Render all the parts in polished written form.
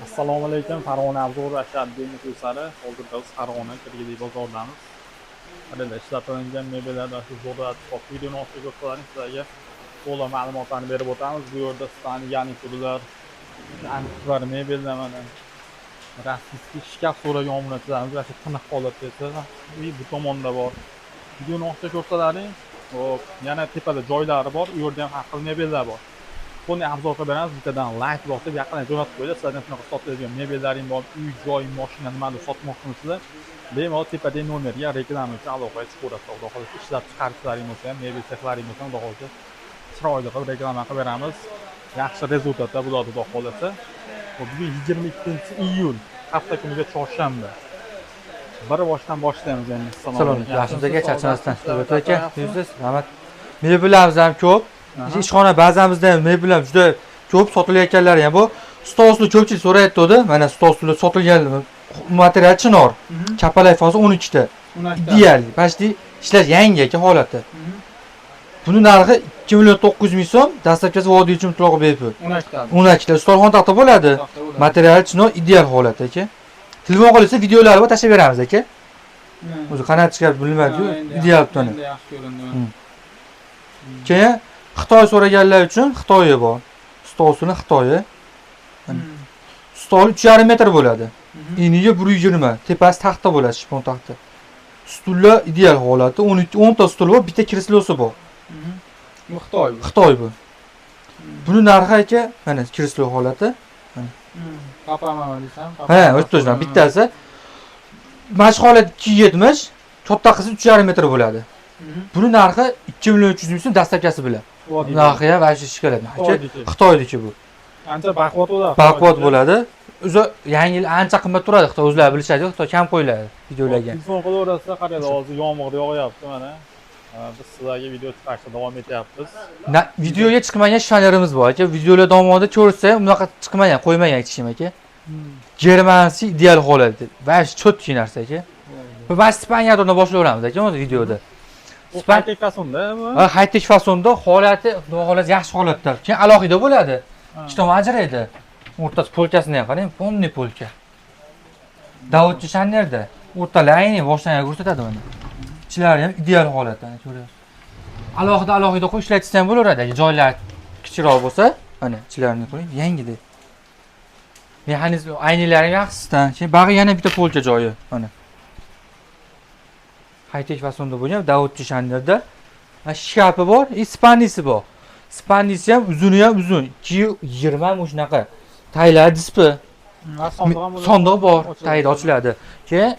Assalomu alaykum. Farg'ona Avzo'r Ashaddiy muxlislari. Hozirda biz Farg'ona Kirgizli bozoridamiz. Mana ishlatilgan mebellardan shu zo'rda top videoni ortiga ko'rsatamiz sizlarga. To'la ma'lumotlarni berib o'tamiz. Bu yerda sizlarni garniturlar, antikvar mebellar mana rossiyskiy shkaf so'ragan obunachilarimiz mana shu tiniq holatda esa bu tomonda bor. Videoni ortiga ko'rsataring. Hop, yana tepada joylari bor. U yerda ham har xil mebellar bor. Buni obzorga beramiz, bittadan like bosib yaqindan jo'natib qo'yinglar. Sizlardan shunaqa sotiladigan mebellaring bor, uy, joy, mashina nimadir sotmoqchimisizlar? Bemalol tepadagi nomerga reklama uchun aloqaga chiqaverasiz. Xudo xohlasa ishlab chiqarishlaring bo'lsa ham, mebel sexlaring bo'lsa ham, xudo xohlasa chiroyli qilib reklama qilib beramiz. Yaxshi rezultatlar bo'ladi, xudo xohlasa. Bugun 22-iyul, hafta kuniga chorshanba. Bir boshdan boshlaymiz endi. Salom, yaxshimiz aka, charchamasdan. O'rta aka, yuzsiz, rahmat. Mebellarimiz ham ko'p. Ishxona bazamizda ham mebellar juda ko'p sotilayotganlari ham bu. Stol ustida ko'pchilik so'rayapti-da. Mana stol ustida sotilgan material chinor. Kapalak fozi 12 ta. Ideal, почти ishlash yangi aka holati. Buni narxi 2.9 million so'm, dastlabkisi vodiy uchun mutlaqo bepul. 12 ta. Stolxona taxta bo'ladi. Material chinor ideal holatda aka. Telefon qilsa videolarni tashlab beramiz aka. O'zi qanday chiqib bilmaydi-ku, ideal toni. Yaxshi ko'rindi. Keyin Xitoy so'raganlar uchun Xitoyi bor. Stol ustuni Xitoyi. Stol 3,5 metr bo'ladi. Eniga 120, tepasi taxta bo'ladi, shifon taxta. Stullar ideal holatda, 10 ta stul bor, bitta kreslosi bor. Bu Xitoy. Xitoy bu. Buni narxi aka, mana kreslo holati. Qapama desam. Ha, o'tdi bittasi. Mashq holat 270, katta qisi 3,5 metr bo'ladi. Buni narxi 2.3 million so'm dastlabkasi bilan. Narxi ham vashi ishkaladi. Xitoyniki bu. Ancha baquvvat bo'ladi. Baquvvat bo'ladi. O'zi yangi yil ancha qimmat turadi. Xitoy o'zlari bilishadi, Xitoy kam qo'yiladi videolarga. Telefon qilaverasizlar, qaranglar, hozir yomg'ir yog'yapti mana. Biz sizlarga video chiqarishda davom etyapmiz. Videoga chiqmagan shifonyerimiz bor aka. Videolar davomida ko'rsa, bunaqa chiqmagan, qo'ymagan aytishim aka. Germansi ideal holatda. Vash cho'tki narsa aka. Bu bas Ispaniyada boshlayveramiz aka o'zi videoda. High-tech fasonda bu. Ha, high-tech fasonda holati, holat yaxshi holatda. Keyin alohida bo'ladi. Ikki tomon ajraydi. O'rtasi polkasini ham qarang, polniy polka. Davudchi shannerda. O'rtalayni boshdan ko'rsatadi mana. Ichlari ham ideal holatda, ko'ryapsiz. Alohida qo'yib ishlatsa ham bo'laveradi. Joylar kichikroq bo'lsa, mana ichlarini ko'ring, yangida. Mexanizm aynilari yaxshisidan. Keyin bag'i yana bitta polka joyi, mana. High-tech fasonda bo'lgan Davudchi shannerda. Shkafi bor, Ispaniyasi bor. Ispaniyasi ham uzuni ham uzun. 2.20 shunaqa. Taylar displey. Sondig'i bor, tayda ochiladi. Keyin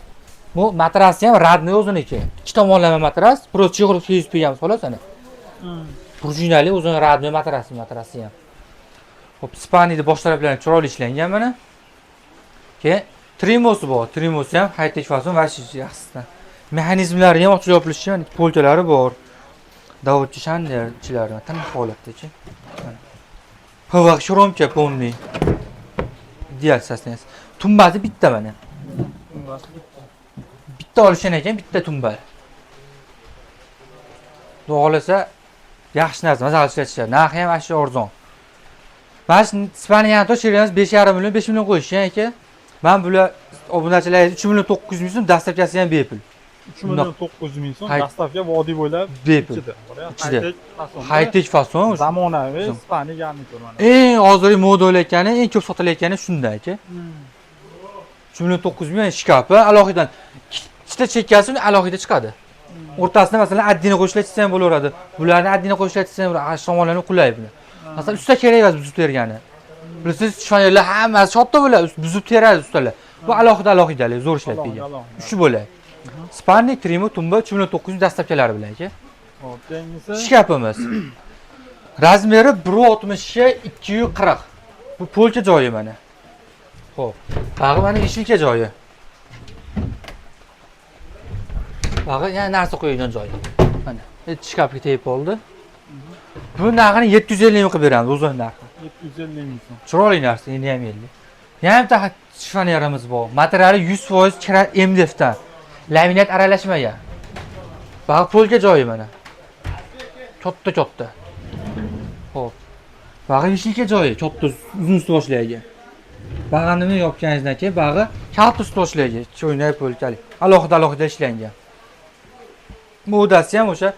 bu matrasi ham radniy o'ziniki. Ikki tomonlama matras, просто chig'ilib qo'yamiz xolos ana. Prujinali o'zini radniy matrasi ham. Xo'p, Ispaniyada bosh taraflari chiroyli ishlangan mana. Keyin trimosi bor. Trimosi ham high-tech fason va yaxshisidan. Mexanizmlari ham ochilib yopilishi, polkalari bor. Davudchi shannerchilari tiniq holatdachi. Hava shuromka polniy. Ideal sasnaysiz. Tumbasi bitta mana. Bitta olishgan ekan, bitta tumbal. Xohlasa yaxshi narsa, mazali ishlatishadi. Narxi ham ashu arzon. Mana Ispaniyadan to'shirganimiz 5,5 million, 5 million qo'yishgan aka. Men bular obunachilar 3.9 million so'm, dastlabkasi ham bepul. 3.9 million so'm dastavka vodiy bo'ylab bepul. Ichida. High-tech fason. Zamonaviy Ispaniya garnitur mana. Eng hozirgi moda bo'layotgani, eng ko'p sotilayotgani shunday aka. 3.9 million shkafi alohidan ikkita chekkasi alohida chiqadi. O'rtasida masalan addini qo'shilsa ham bo'laveradi. Bularni addini qo'shilsa ham tomonlarni qulay bular. Masalan usta kerak emas buzib tergani. Bilasiz, shifonyerlar hammasi katta bo'ladi, buzib teradi ustalar. Bu alohidalik zo'r ishlatadigan. Shu bo'ladi. Spannik, Trimo, Tumba 3.9 dastlabkalari bilan aka. Xo'p, keyingisi shkafimiz. Razmeri 1.60 ga 2.40. Bu polka joyi mana. Xo'p, bag'i mana ishilka joyi. Bag'i yana narsa qo'yilgan joyi. Mana, shkafga tegib oldi. Bu narxini 750 ming qilib beramiz, o'zini narxi. 750 ming so'm. Chiroyli narsa, endi ham elli. Yana bitta shifonyerimiz bor. Materiali 100% kira MDFdan. Laminat aralashmagan. Bag'i polka joyi mana. Katta. Xo'p. Bag'i ishilka joyi, katta uzun boshlaygan. Bag'anini yopganingizdan keyin bag'i kalta ustida ishlaydi. Cho'ynak bo'lkali. Alohida ishlangan. Modasi ham o'sha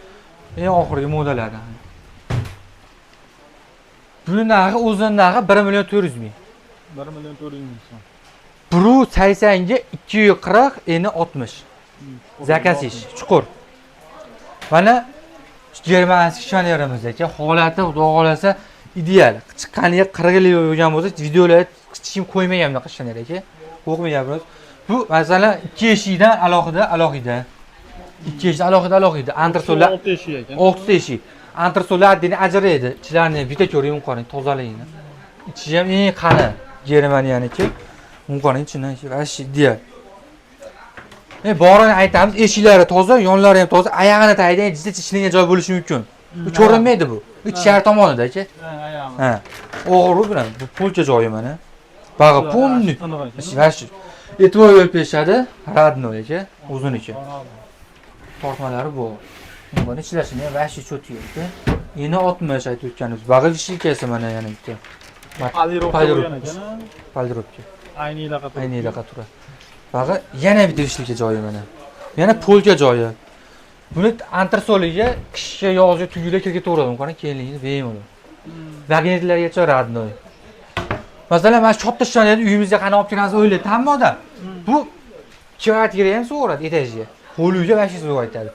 eng oxirgi modalardan. Buni narxi o'zining narxi 1 million 400 ming. 1 million 400 ming so'm. Buru 80 ga 240, endi 60. Zakasish, chuqur. Mana Germanskiy shanerimizdagi holati xudo xolasa ideal. Chiqqaniga 40 yil bo'lgan bo'lsa, videolar kichkim qo'ymagan bunaqa shaner aka. Qo'ymayapmiz. Bu masalan 2 eshikdan alohida. 2 eshikdan alohida. Antresollar 6 eshik ekan. 6 eshik. Antresollar adini ajraydi. Ichlarni bitta ko'ring, qarang, tozaligini. Ichi ham eng qani Germaniyaniki. Qarang, ichidan vash ideal. Borini aytamiz, eshiklari toza, yonlari ham toza, oyog'ini taydan jizza ishlangan joy bo'lishi mumkin. Bu ko'rinmaydi bu. Ichkari tomonida-chi. Oyog'i. Ha. O'g'ri bilan bu polcha joyi mana. Bag'i polni. Vash e'tibor berib berishadi, radnoy-chi, o'ziniki. Tortmalari bu. Buni ishlashini ham vash cho'tiydi. Endi 60 aytib o'tganimiz. Bag'i vishilkasi mana yana bitta. Paldirovka. Aynilaqa turadi. Bag'i yana bitta vishilka joyi mana. Yana polka joyi. Buni antresoliga qishga yozga tugilar kirgitaveradi, qarang, keyinligini bemalol. Magnetlargacha radnoy. Masalan, mana shu katta shunday uyimizga qana olib kiramiz o'ylaydi hamma odam. Bu kvartira ham so'radi etajga. Qo'liga vashi so'raydi.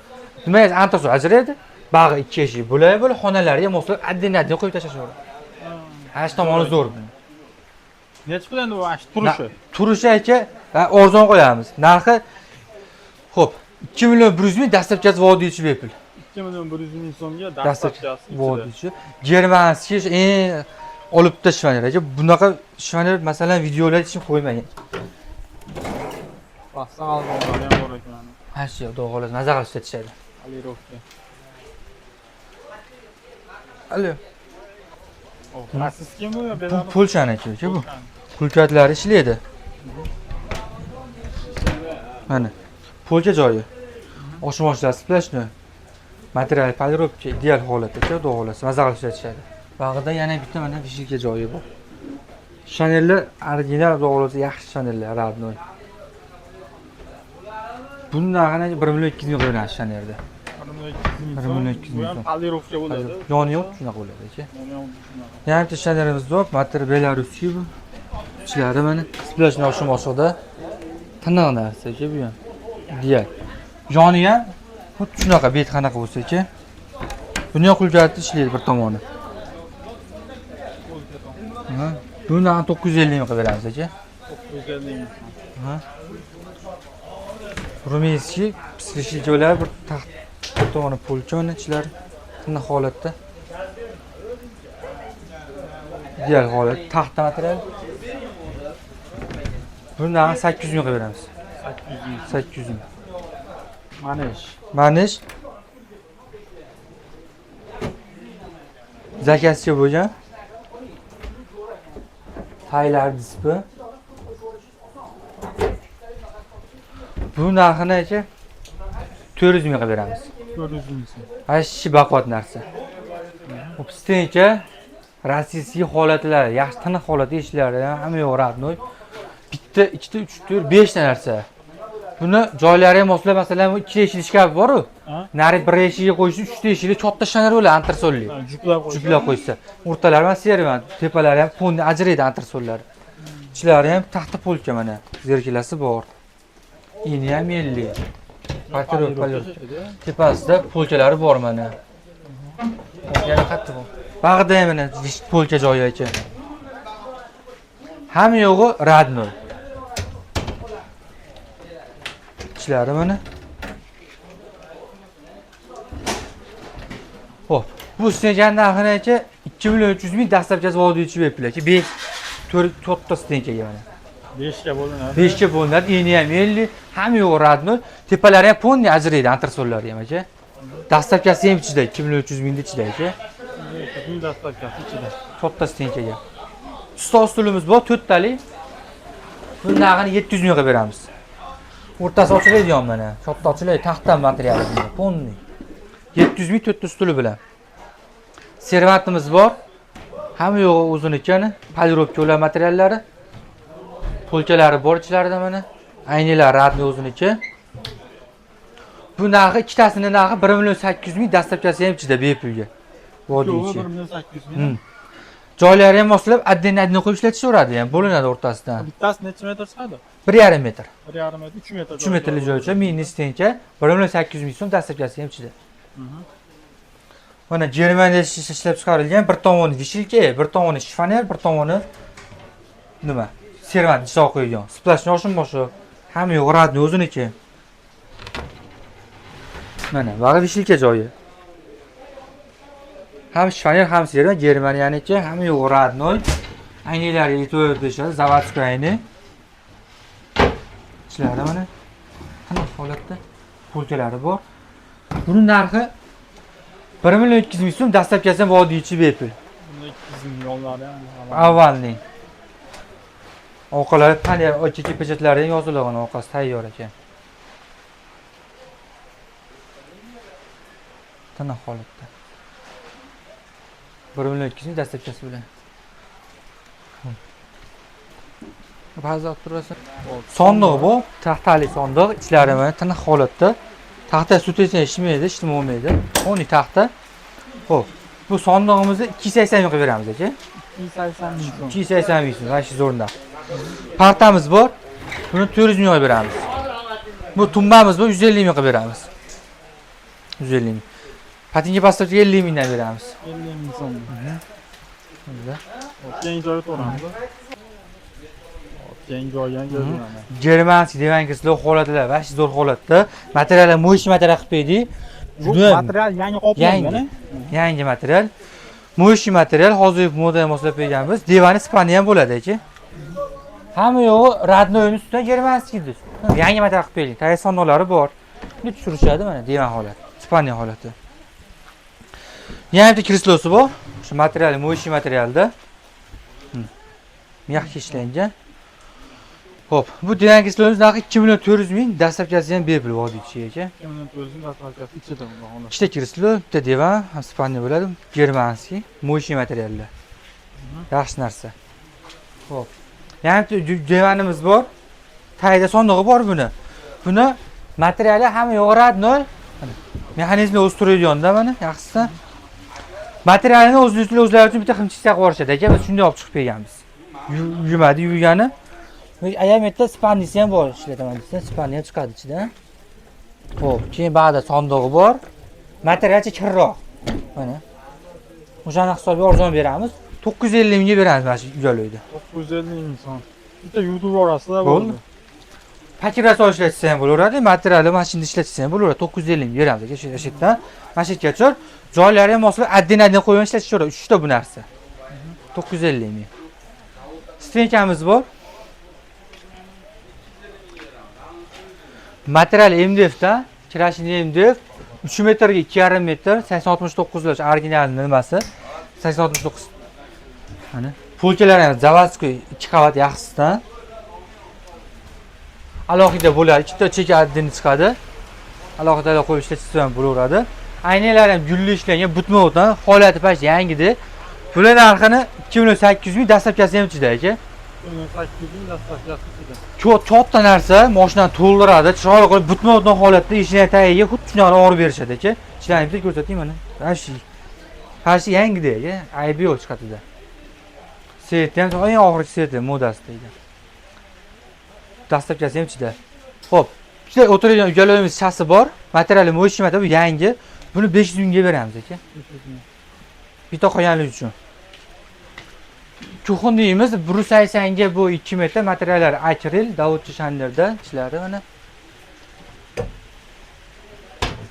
Nima esa antresol ajraydi. Bag'i 2 eshik bo'ladi, xonalari ham o'sib adden qo'yib tashlashadi. Ash tomoni zo'r. Necha pul endi bu turishi? Turishi aka arzon qo'yamiz. Narxi xo'p, 2 million 100 ming dastlabkasi vodiychi bepul. 2 million 100 ming so'mga dastlabkasi vodiychi. Germanskiy eng olibda shvaner aka. Bunaqa shvaner masalan videolar uchun qo'ymagan. Pastdan almonlar ham bor ekan. Ha shu xudo xolos nazar qilib islatishadi. Alirovka. Alo. Rossiyskiy bu yo Polshaniki bu. Kulkatlari ishlaydi. Mana polcha joyi. Oshmoshlar splashni. Material polirovka ideal holatda, xudo xolos nazar qilib ishlatishadi. Bag'ida yana bitta mana vishilka joyi bor. Chanellar original xudo xolos yaxshi chanellar radnoy. Bunun narxini 1 million 200 ming qo'yiladi Chanelda. 1 million 200 ming. Bu polirovka bo'ladi. Yoni yo'q, shunaqa bo'ladi-chi. Yana bitta Chanelimiz bor, material Belarusiy bu. Ichlari mana splashni oshmoqda. Tiniq narsa-chi bu ham. Ideal. Yoni ham xuddi shunaqa bet qanaqa bo'lsa-chi. Buni ham qulkatni ishlaydi bir tomoni. Ha, buni 950 ming qilib beramiz-chi. 950 ming. Ha. Rumeyskiy pishirishi joylari bir taxt tomoni polchoni ichlari tiniq holatda. Ideal holat, taxta material. Buni 800 ming qilib beramiz. 800 ming. Manish. Zakasga bo'lgan. Taylar dispi. Bu narxini aka 400 ming qilib beramiz. 400 ming so'm. Ashi baquvvat narsa. Obstencha rossiyskiy holatlari, yaxshi tiniq holatda ishlari hamma yo'q radnoy. Bitta, ikkita, 3, 4, 5 ta narsa. Buni joylari ham moslab, masalan, 2 eshik shkaf bor-ku. Nari 1 eshikga qo'yish, 3 ta eshikli katta shanar bo'ladi antresolli. Juplab qo'ysa. O'rtalari ham servant, tepalari ham fonni ajraydi antresollar. Ichlari ham taxta polka mana, zerkilasi bor. Ini ham 50. Tepasida polkalari bor mana. Yana qattiq bor. Bag'ida ham mana polka joyi ekan. Hamma yo'g'i radnoy. Ichlari mana. Xo'p, bu stenkan narxini aka 2 million 300 ming dastlabkasi vodiychi bepul aka. 5 4 ta stenkaga mana. 5 ga bo'linadi. 5 ga bo'linadi. Eni ham 50, hamma yo'q radnoy. Tepalari ham ponni ajraydi antresollari ham aka. Dastlabkasi ham ichida 2 million 300 ming ichida aka. Buni dastlabkasi ichida. Katta stenkaga. Stol stulimiz bor, 4 tali. Buni narxini 700 ming qilib beramiz. O'rtasi ochiladigan mana. Katta ochiladi, taxtdan materiali bu. Ponni. 700 ming 4 ta stuli bilan. Servatimiz bor. Hamma yo'q o'zinikini, polirovka materiallari. Pulchalari bor ichlarida mana. Aynilar radni o'ziniki. Bu narxi ikkitasining narxi 1.8 million, dastlabkasi ham ichida bepulga. Vodiychi. 1.8 Joylari ham moslab adden qo'yib ishlatishaveradi ham, bo'linadi o'rtasidan. Bittasi necha metr chiqadi? 1.5 metr. 1.5 metr, 3 metr. 3 metrli joycha minus tencha 1.8 million so'm dastlabkasi ham ichida. Mana Germaniyada ishlab chiqarilgan bir tomoni vishilka, bir tomoni shifoner, bir tomoni nima? Servant ichiga qo'yilgan. Splashni boshi hamma yo'q radni o'ziniki. Mana bag'i vishilka joyi. Ham shifoner, ham servant Germaniyaniki, hamma yo'q radnoy. Aynilar yetib berishadi, zavodskiy ayni. Ishlari mana qanday holatda pulkalari bor. Buning narxi 1.2 million so'm, dastlabkasi ham vodiychi bepul. 200 millionlar ham. Avvalning. Orqalari panel, ochiki pechatlari ham yozilgan, orqasi tayyor ekan. Tana holatda. 1.2 million dastlabkasi bilan. Ba'zi turasa sondiq bu, taxtali sondiq, ichlari mana tiniq holatda. Taxta sut esa ishmaydi, ishlama olmaydi. O'ni taxta. Xo'p, bu sondig'imizni 280 ming qilib beramiz aka. 280 ming. 280 ming so'm, mana shu o'rinda. Partamiz bor. Buni 400 ming qilib beramiz. Bu tumbamiz bor, 150 ming qilib beramiz. 150 ming. Patinga pastavkaga 50 mingdan beramiz. 50 ming so'm. Bizda. Keyin joy to'ramiz. Keyin joyga mana. Germanskiy degankizlar holatlar va shu zo'r holatda. Materiallar mo'yish material qilib berdik. Material yangi qoplangan. Yangi material. Mo'yish material hozir modaga moslab berganmiz. Divan Ispaniya ham bo'ladi aka. Hamma yo'g'i radnoyning ustidan Germanskiydir. Yangi material qilib berdik. Tayyor sonolari bor. Buni tushirishadi mana divan holati. Ispaniya holati. Yana bitta kreslosi bor. Shu material mo'yish materialda. Yaxshi ishlangan. Hop, bu degankizlarimiz narxi 2.4 million, dastlabkasi ham bepul vodiychi aka. 2.4 million dastlabkasi ichida bo'lgan. Ikkita kreslо, bitta divan, Ispaniya bo'ladi, Germanskiy, mo'yish materiallar. Yaxshi narsa. Hop. Yana divanimiz bor. Tayda sondig'i bor buni. Buni materiali hamma yo'q radnoy. Mexanizmni o'zi turadigan-da mana, yaxshisi. Materialini o'zlari uchun bitta ximchikcha qilib yuborishadi aka, biz shunday olib chiqib berganmiz. Yumadi, yuvgani. Ayametda Ispaniyasi ham bor, ishlataman desam, Ispaniya chiqadi ichidan. Xo'p, keyin ba'da sondig'i bor. Materialchi kirroq. Mana. O'shani hisobiga arzon beramiz. 950 mingga beramiz mana shu joylarda. 950 ming so'm. Bitta YouTube orasida bo'ldi. Pakirasi ishlatsa ham bo'laveradi, materialni mashinada ishlatsa ham bo'laveradi. 950 ming beramiz aka shu yerdan. Mana shu yergacha joylari ham moslab adden qo'yib ishlatishaveradi. 3 ta bu narsa. 950 ming. Stenkamiz bor. Material MDF da, kirashini MDF 3 metrga 2,5 metr, 8069 lar original nimasi? 8069. Mana pulkalar ham zavodskiy 2 qavat yaxshisidan. Alohida bo'ladi, ikkita cheka addini chiqadi. Alohida qo'yib ishlatishsa ham bo'laveradi. Aynalar ham gulli ishlangan, butmovdan, holati past yangidi. Bular narxini 2.8 million, dastlabkasi ham ichida aka. 2.8 million dastlabkasi ichida. Katta narsa, mashinani to'ldiradi, chiroyli qilib butmovdan holatda ishini tagiga xuddi shunday olib berishadi aka. Ishlarni bitta ko'rsataymi mana. Qarshi yangida aka, aybi yo'q chiqatida. Seti ham eng oxirgi seti modasida edi. Dastlabkasi ham ichida. Xo'p, bitta o'tiradigan ukalarimiz chasi bor. Materiali mo'yish material bu yangi. Buni 500 mingga beramiz aka. Bitta qolganlik uchun. Kuxun deymiz, 180 ga bu 2 metr materiallar akril, Davudchi Shanderda ishlari mana.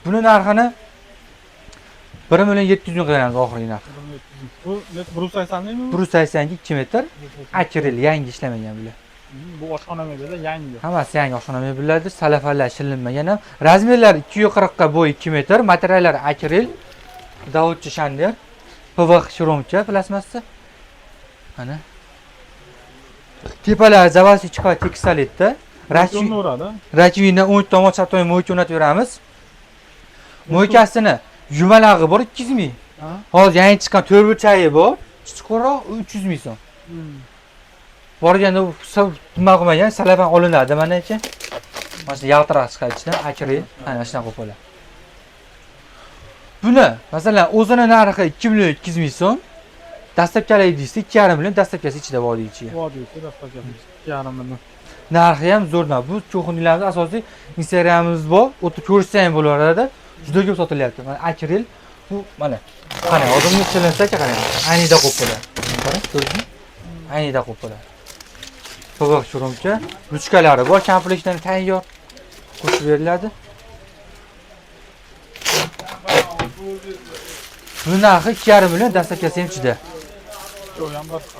Buni narxini 1.7 million qilamiz oxirgi narx. Bu 180 mingmi? 180 ga 2 metr akril, yangi ishlamagan bular. Bu oshxona mebeli yangi. Hammasi yangi oshxona mebellardir, salafalar shilinmagan ham. Razmerlar 240 ga bu 2 metr, materiallar akril, Davudchi Shander, PVX shiromcha plasmassa. Mana. Tepalari zavodskiy chiqadi tekstoletda. Rachvini 10 tomon chapdan mo'yka o'rnatib beramiz. Mo'ykasini yumalag'i bor 200 ming. Hozir yangi chiqqan to'rtburchayi bor, chuqurroq 300 ming so'm. borganda nima qilmagan, salafan olinadi manachi. Mana shu yaltiroq chiqadi ichidan, akril, ana shunaqa bo'ladi. Buni, masalan, o'zini narxi 2 million 200 ming so'm. Dastlabki idishda 2,5 million dastlabkasi ichida bor deychi. Bor deychi, dastlabki 2,5 million. Narxi ham zo'rda. Bu cho'xinlarimiz asosiy Instagramimiz bor. O'tib ko'rsangiz bo'laveradi. Juda ko'p sotilyapti. Mana akril bu mana. Qani, odamni chilinsa-chi qarang. Aynida qo'yib bo'ladi. Qarang, ko'rdingizmi? Aynida qo'yib bo'ladi. To'g'ri shurumcha, ruchkalari bor, komplektdan tayyor qo'shib beriladi. Bu narxi 2,5 million dastlabkasi ham ichida. Yo'q, ham boshqa.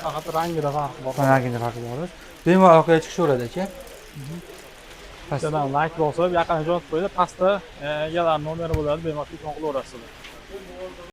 Faqat rangida farqi bor. Rangida farqi bor. Bemalol orqaga chiqishaveradi aka. Sizdan like bo'lsa, yaqin jo'natib qo'yinglar. Pastda egalar nomeri bo'ladi, bemalol telefon qilaverasizlar.